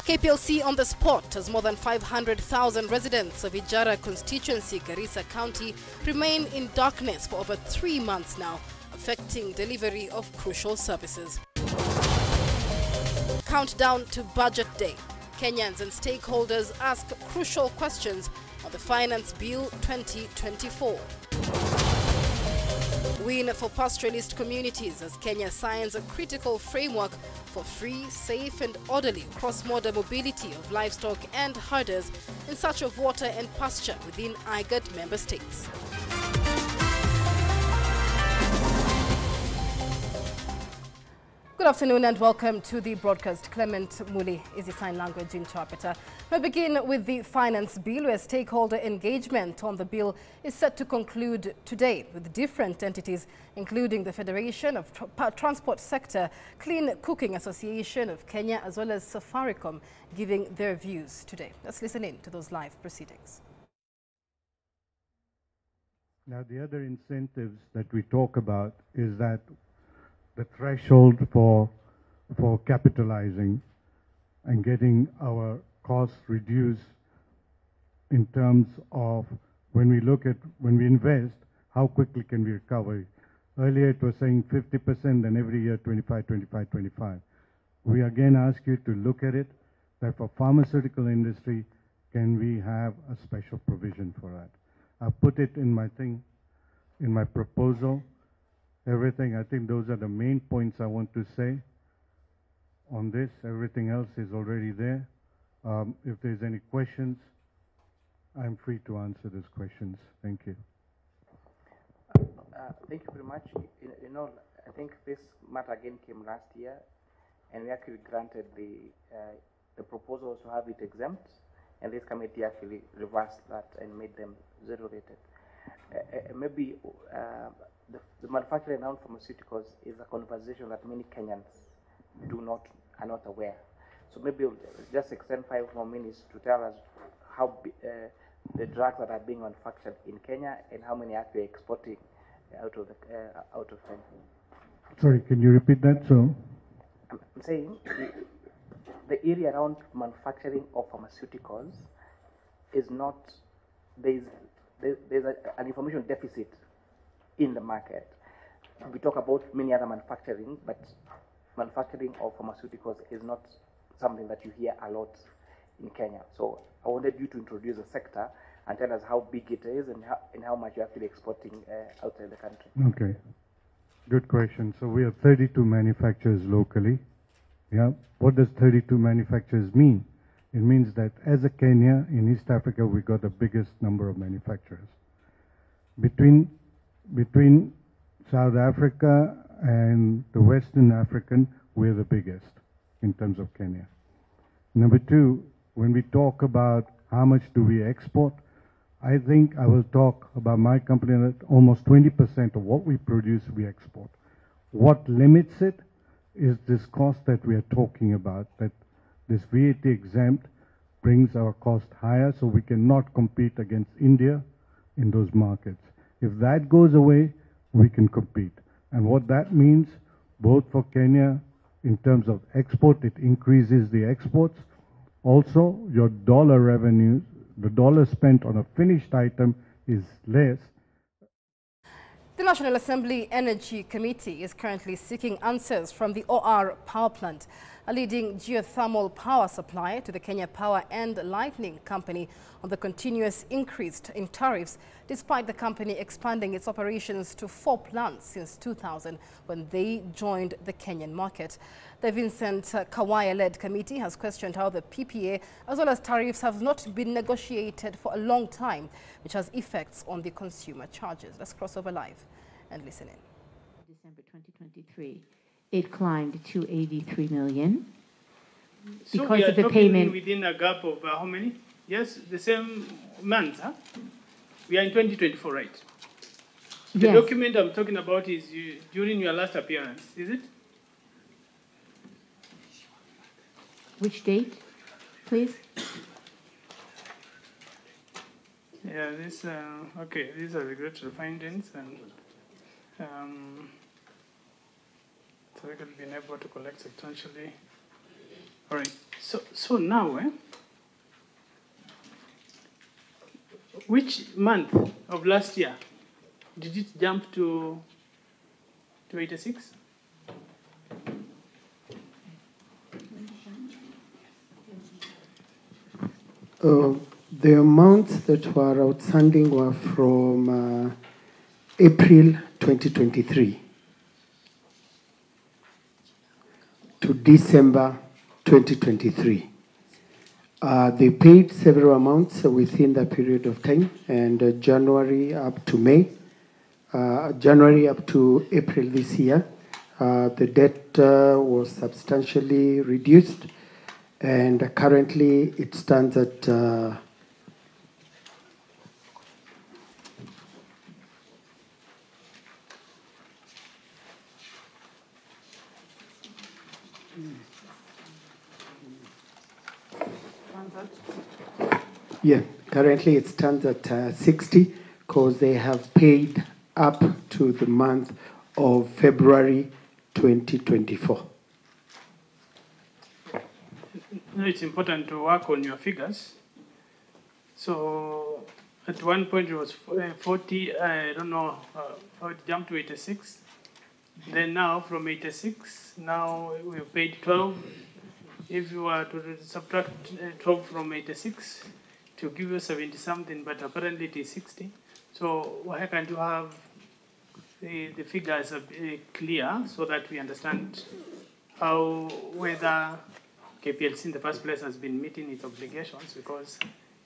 KPLC on the spot as more than 500,000 residents of Ijara constituency, Garissa County, remain in darkness for over 3 months now, affecting delivery of crucial services. Countdown to budget day. Kenyans and stakeholders ask crucial questions on the Finance Bill 2024. Win for pastoralist communities as Kenya signs a critical framework for free, safe and orderly cross-border mobility of livestock and herders in search of water and pasture within IGAD member states. Good afternoon and welcome to the broadcast. Clement Muli is the sign language interpreter. We begin with the Finance Bill, where stakeholder engagement on the bill is set to conclude today with different entities, including the Federation of Transport Sector, Clean Cooking Association of Kenya, as well as Safaricom, giving their views today. Let's listen in to those live proceedings. Now, the other incentives that we talk about is that the threshold for capitalizing and getting our costs reduced in terms of when we invest, how quickly can we recover? Earlier it was saying 50% and every year 25, 25, 25. We again ask you to look at it, that for pharmaceutical industry, can we have a special provision for that? I put it in my proposal. Everything, I think those are the main points I want to say on this. Everything else is already there. If there's any questions, I'm free to answer those questions. Thank you. Thank you very much. You know, I think this matter again came last year, and we actually granted the proposals to have it exempt, and this committee actually reversed that and made them zero rated. Maybe the manufacturing around pharmaceuticals is a conversation that many Kenyans are not aware. So maybe we'll just extend 5 more minutes to tell us how the drugs that are being manufactured in Kenya and how many are actually exporting out of Kenya. Sorry, can you repeat that? So I'm saying the area around manufacturing of pharmaceuticals is not, there's an information deficit in the market. We talk about many other manufacturing, but manufacturing of pharmaceuticals is not something that you hear a lot in Kenya. So I wanted you to introduce the sector and tell us how big it is and how much you're actually exporting outside the country. Okay, good question. So we have 32 manufacturers locally. Yeah, what does 32 manufacturers mean? It means that as a Kenya, in East Africa, we got the biggest number of manufacturers. Between South Africa and the Western African, we're the biggest in terms of Kenya. Number two, when we talk about how much do we export, I think I will talk about my company that almost 20% of what we produce, we export. What limits it is this cost that we are talking about, that this VAT exempt brings our cost higher, so we cannot compete against India in those markets. If that goes away, we can compete. And what that means, both for Kenya, in terms of export, it increases the exports. Also, your dollar revenues, the dollar spent on a finished item is less. The National Assembly Energy Committee is currently seeking answers from the OR power plant, a leading geothermal power supplier to the Kenya Power and Lightning Company, on the continuous increase in tariffs, despite the company expanding its operations to 4 plants since 2000 when they joined the Kenyan market. The Vincent Kawaya-led committee has questioned how the PPA as well as tariffs have not been negotiated for a long time, which has effects on the consumer charges. Let's cross over live and listen in. December 2023, it climbed to 83 million. So because we are of the talking payment within a gap of how many? Yes, the same month, huh? We are in 2024, right? The Yes. document I'm talking about is during your last appearance, is it? Which date, please? Yeah, this, okay, these are regulatory findings, and so we have been able to collect substantially All right. So now, which month of last year did it jump to 86? The amounts that were outstanding were from April 2023 to December 2023. They paid several amounts within that period of time, and January up to May, January up to April this year, the debt was substantially reduced, and currently it stands at currently it stands at 60, because they have paid up to the month of February 2024. It's important to work on your figures. So at one point it was 40, I don't know how it jumped to 86. Then now from 86, now we've paid 12. If you were to subtract 12 from 86, to give you 70 something, but apparently it is 60. So why can't you have the figures clear so that we understand whether KPLC in the first place has been meeting its obligations? Because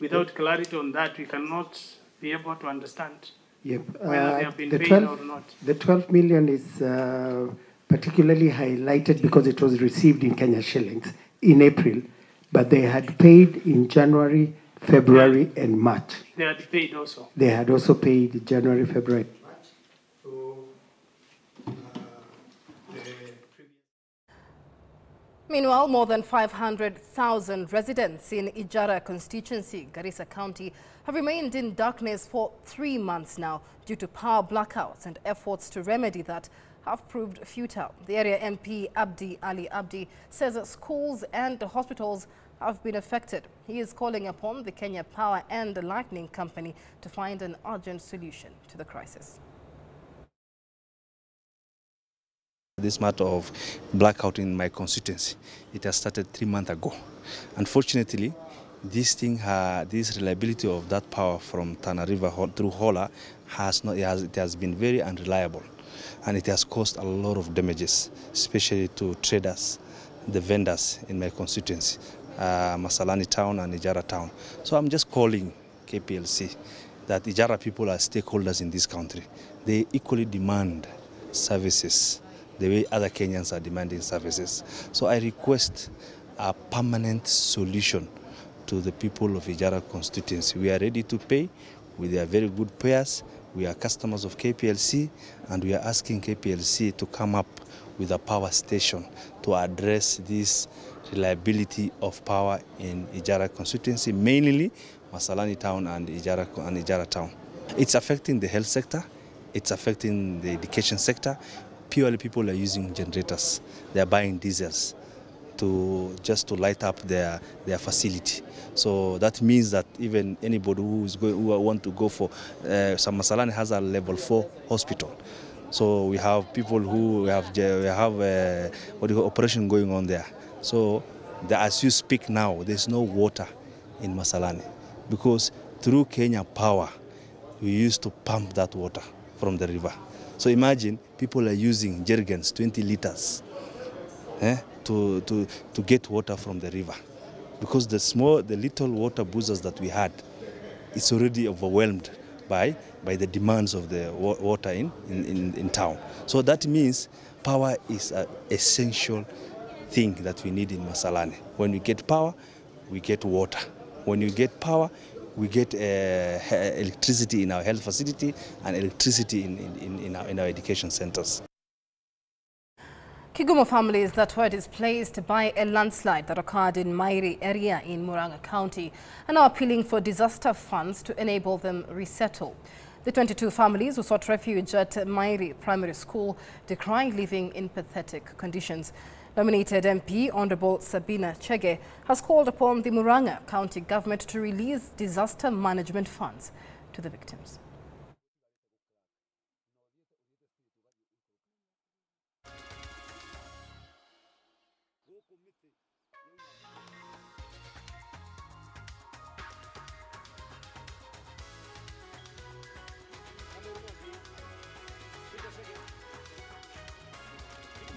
without clarity on that, we cannot be able to understand whether they have been paid or not. The 12 million is particularly highlighted because it was received in Kenya shillings in April, but they had paid in January, February, and March. They had paid also. They had also paid January, February. Meanwhile, more than 500,000 residents in Ijara constituency, Garissa County, have remained in darkness for 3 months now due to power blackouts, and efforts to remedy that have proved futile. The area MP Abdi Ali Abdi says that schools and hospitals have been affected. He is calling upon the Kenya Power and Lightning Company to find an urgent solution to the crisis. This matter of blackout in my constituency, it has started 3 months ago. Unfortunately, this reliability of that power from Tana River through Hola it has been very unreliable, and it has caused a lot of damages, especially to traders, the vendors in my constituency, Masalani town and Ijara town. So I'm just calling KPLC that Ijara people are stakeholders in this country. They equally demand services the way other Kenyans are demanding services. So I request a permanent solution to the people of Ijara constituency. We are ready to pay. We are very good payers. We are customers of KPLC, and we are asking KPLC to come up with a power station to address this reliability of power in Ijara constituency, mainly Masalani town and Ijara town. It's affecting the health sector. It's affecting the education sector. Purely people are using generators. They are buying diesels just to light up their facility. So that means that even anybody who want to go for Masalani has a level 4 hospital. So we have people who have operation going on there. So as you speak now, there's no water in Masalani, because through Kenya Power, we used to pump that water from the river. So imagine people are using jerrycans, 20 liters, to get water from the river, because the little water boozers that we had, it's already overwhelmed by the demands of the water in town. So that means power is an essential thing that we need in Masalani. When we get power, we get water. When you get power, we get electricity in our health facility and electricity in our education centers. Kigumo families that were displaced by a landslide that occurred in Mairi area in Murang'a County are now appealing for disaster funds to enable them resettle. The 22 families who sought refuge at Mairi Primary School decry living in pathetic conditions. Nominated MP Honorable Sabina Chege has called upon the Murang'a County Government to release disaster management funds to the victims.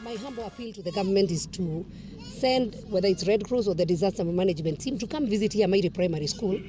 My humble appeal to the government is to send, whether it's Red Cross or the disaster management team, to come visit here Mairi Primary School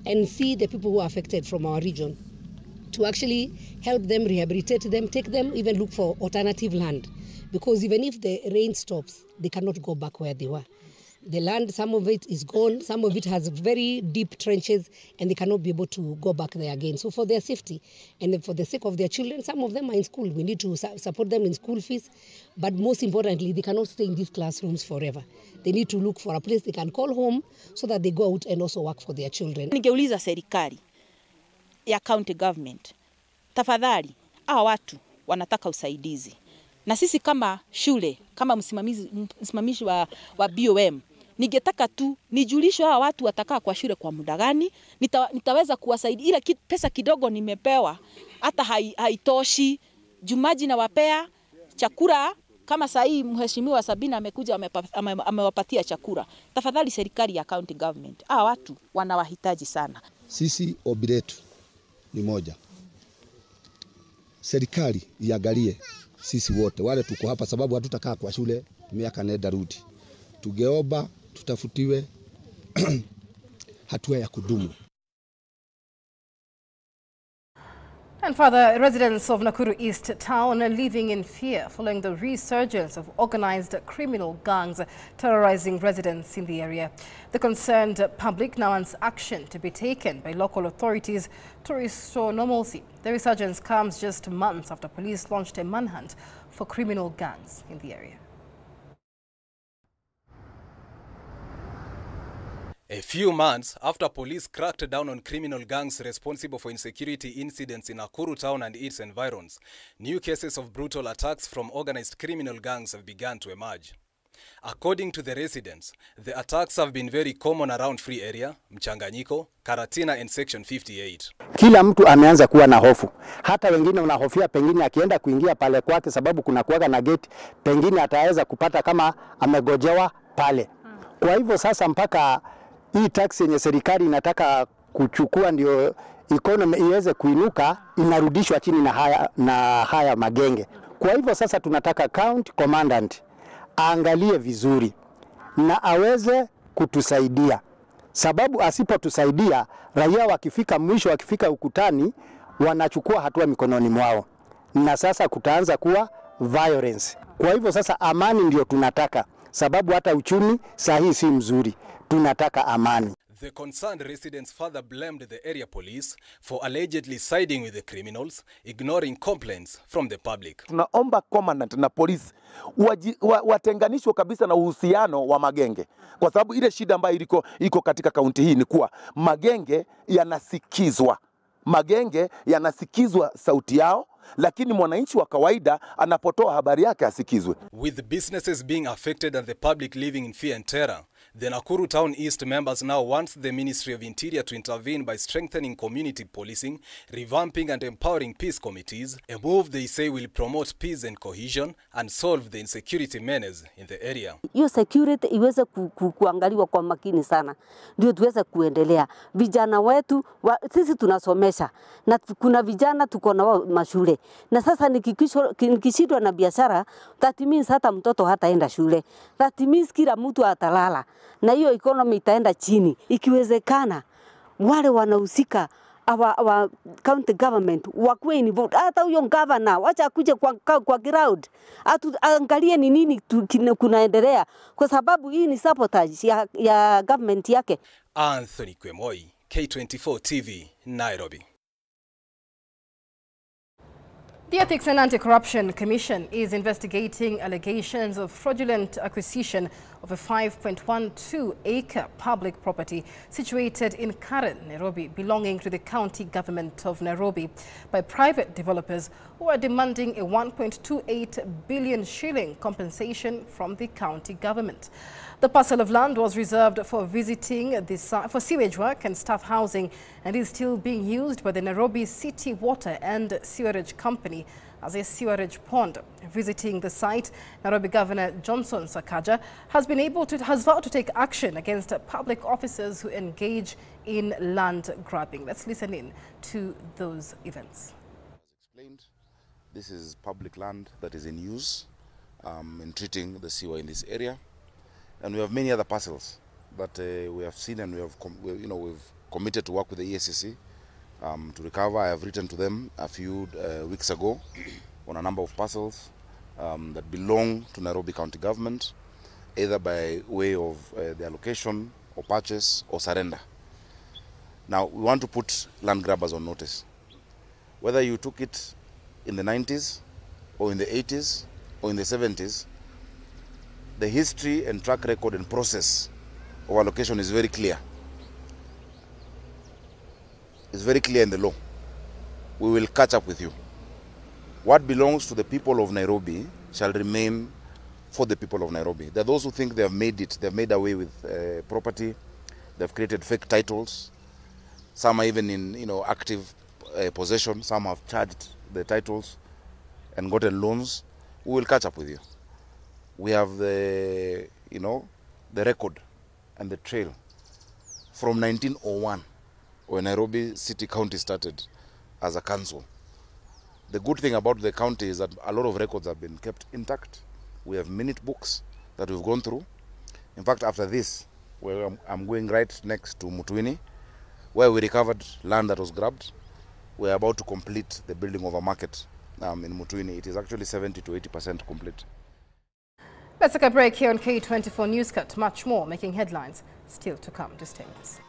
and see the people who are affected from our region, to actually help them, rehabilitate them, take them, even look for alternative land. Because even if the rain stops, they cannot go back where they were. The land, some of it is gone, some of it has very deep trenches, and they cannot be able to go back there again. So for their safety and for the sake of their children, some of them are in school. We need to support them in school fees. But most importantly, they cannot stay in these classrooms forever. They need to look for a place they can call home so that they go out and also work for their children. Ningeuliza serikali ya county government, tafadhali, hawa watu wanataka usaidizi. Na sisi kama shule, kama msimamishi wa BOM, ningetaka tu nijulishwe hawa watu watakaa kwa shule kwa muda gani, nitaweza kuwasaidia. Ile pesa kidogo nimepewa hata haitoshi. Jumaji na wapea chakula, kama saa hii mheshimiwa Sabina amekuja amewapatia chakula. Tafadhali serikali ya county government, hawa watu wanawahitaji sana. Sisi ombi letu ni moja. Serikali iangalie sisi wote wale tuko hapa, sababu hatutakaa kwa shule miaka nenda rudi. Tugeomba tutafutiwe hatua ya kudumu. And further, residents of Nakuru East Town are living in fear following the resurgence of organized criminal gangs terrorizing residents in the area. The concerned public now wants action to be taken by local authorities to restore normalcy. The resurgence comes just months after police launched a manhunt for criminal gangs in the area. A few months after police cracked down on criminal gangs responsible for insecurity incidents in Nakuru town and its environs, new cases of brutal attacks from organized criminal gangs have begun to emerge. According to the residents, the attacks have been very common around Free Area, Mchanganyiko, Karatina and Section 58. Kila mtu ameanza kuwa na hofu. Hata wengine unahofia pengine akienda kuingia pale kwake, sababu kuna kuwaga na gate, pengine ataweza kupata kama amegojewa pale. Kwa hivyo sasa mpaka hii tax yenye serikali inataka kuchukua ndio economy iweze kuinuka, inarudishwa chini na haya magenge. Kwa hivyo sasa tunataka county commandant aangalie vizuri na aweze kutusaidia, sababu asipotusaidia raia wakifika mwisho, wakifika ukutani, wanachukua hatua mikononi mwao, na sasa kutaanza kuwa violence. Kwa hivyo sasa amani ndio tunataka, sababu hata uchumi sahihi si mzuri. Tunataka amani. The concerned residents further blamed the area police for allegedly siding with the criminals, ignoring complaints from the public. Tunaomba commandant na police watenganishwe kabisa na uhusiano wa magenge, kwa sababu ile shida ambayo iko katika kaunti hii ni kuwa magenge yanasikizwa sauti yao, lakini mwananchi wa kawaida anapotoa habari yake asikizwe. With businesses being affected and the public living in fear and terror, the Nakuru Town East members now want the Ministry of Interior to intervene by strengthening community policing, revamping and empowering peace committees, a move they say will promote peace and cohesion and solve the insecurity menace in the area. Hiyo security iweze kuangaliwa kwa makini sana, ndio tuweze kuendelea. Vijana wetu sisi tunasomesha na kuna vijana tuko na mashule, na sasa nikishindwa na biashara, that means hata mtoto hataenda shule, that means kila mtu atalala, na hiyo economy itaenda chini. Ikiwezekana wale wanahusika our county government wakuwe involved, hata huyo governor wacha akuje kwa ground angalie ni nini kunaendelea, kwa sababu hii ni sabotage ya government yake. Anthony Kwemoi, K24 TV, Nairobi. The Ethics and Anti-Corruption Commission is investigating allegations of fraudulent acquisition of a 5.12-acre public property situated in Karen, Nairobi, belonging to the county government of Nairobi by private developers who are demanding a 1.28 billion shilling compensation from the county government. The parcel of land was reserved for for sewage work and staff housing and is still being used by the Nairobi City Water and Sewerage Company as a sewerage pond. Visiting the site, Nairobi Governor Johnson Sakaja has vowed to take action against public officers who engage in land grabbing. Let's listen in to those events. As explained, this is public land that is in use in treating the sewer in this area. And we have many other parcels that we have seen, and we've committed to work with the EACC to recover. I have written to them a few weeks ago on a number of parcels that belong to Nairobi County Government, either by way of the allocation or purchase or surrender. Now, we want to put land grabbers on notice. Whether you took it in the 90s or in the 80s or in the 70s, the history and track record and process of allocation is very clear. It's very clear in the law. We will catch up with you. What belongs to the people of Nairobi shall remain for the people of Nairobi. There are those who think they have made it, they've made away with property, they've created fake titles. Some are even in active possession, some have charged the titles and gotten loans. We will catch up with you. We have the record and the trail from 1901 when Nairobi City County started as a council. The good thing about the county is that a lot of records have been kept intact. We have minute books that we've gone through. In fact, after this, I'm going right next to Mutwini, where we recovered land that was grabbed. We're about to complete the building of a market in Mutwini. It is actually 70 to 80% complete. Let's take a break here on K24 Newscut. Much more making headlines still to come. Just stay with us.